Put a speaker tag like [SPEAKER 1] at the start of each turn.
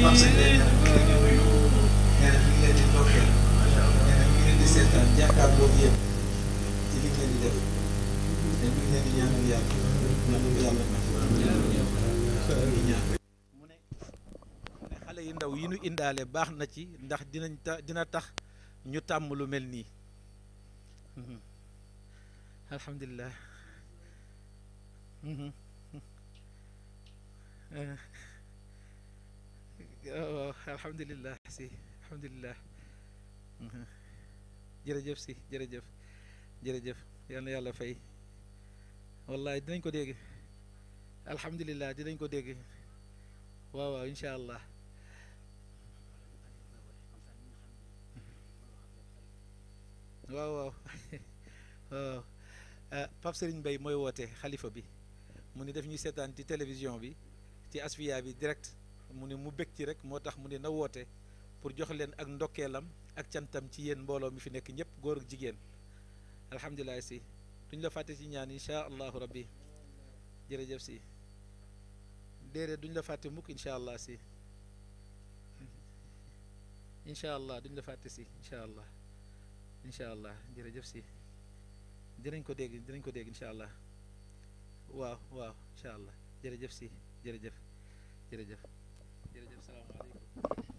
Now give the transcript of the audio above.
[SPEAKER 1] Pape Seye nee na mi ngi leen di nuyu nee na mi ngi leen di ndokkeel nee na mi ngi leen di seetaan jàkkaarloo yéen ci li ngeen di def te mi ngi leen di ñaanal yàlla ñaanal ko yàlla mu ne xale yu ndaw yi nu indaale baax na ci ndax dina tax ñu tàmm lu mel nii alhamdulilah waaw alhamdulilah si alhamdulilah jërëjëf si jërëjëf jërëjëf yal na yàlla fay wallahi dinañ ko dégg alhamdulilah dinañ ko dégg waaw waaw incha allah waaw waaw waaw Pape Serigne Mbaye mooy woote xalifa bi mu ni def ñuy seetaan ci télévision bi ci Asfiya bi direct mu ne mu bég ci rek moo tax mu ne na woote pour jox leen ak ndokkeelam ak cantam ci yéen mbooloo mi fi nekk ñëpp góor ak jigéen alhamdulilah si duñ la fàtte ci ñaan incha allahu rabbi jërëjëf si déedéet duñ la fàtte mukk incha allah si incha allah duñ la fàtte si incha allah incha allah jërëjëf si dinañ ko dégg incha allah waaw waaw incha allah jërëjëf si jërëjëf jërëjëf jërëjëf salaamaaleykum